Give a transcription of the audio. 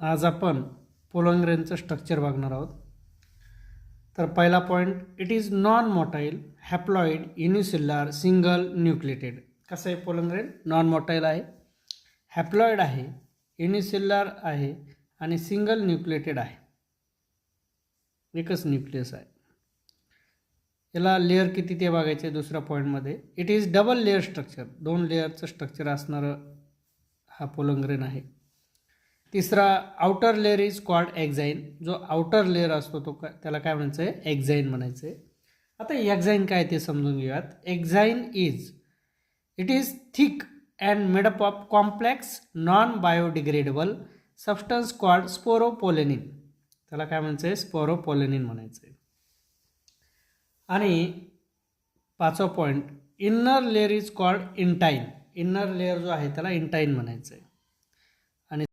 आज आपण पोलंग्रेनचं स्ट्रक्चर बघणार आहोत. तर पहिला point, it is non motile haploid unicellular single nucleated. कसं आहे पोलंग्रेन? नॉन मोटाईल आहे, हॅप्लॉइड आहे, युनिसेल्युलर आहे आणि सिंगल न्यूक्लिएटेड आहे. एकच न्यूक्लियस आहे. याला लेअर किती ते बघायचे दुसऱ्या पॉईंटमध्ये. It is double layer structure, 2 लेअरचं स्ट्रक्चर असणारं हा पोलंग्रेन आहे. तिसरा, outer layer is called exine. जो आउटर लेअर असतो तो त्याला काय म्हणायचं आहे? एक्झाईन म्हणायचं आहे. आता एक्झाईन काय ते समजून घेऊयात. Exine it is thick and made up of complex non biodegradable substance called sporopollenin. त्याला काय म्हणायचं आहे? स्पोरोपोलेनिन म्हणायचं आहे. आणि 5वा point, inner layer is called intine. Inner layer जो आहे त्याला इंटाईन म्हणायचं आहे.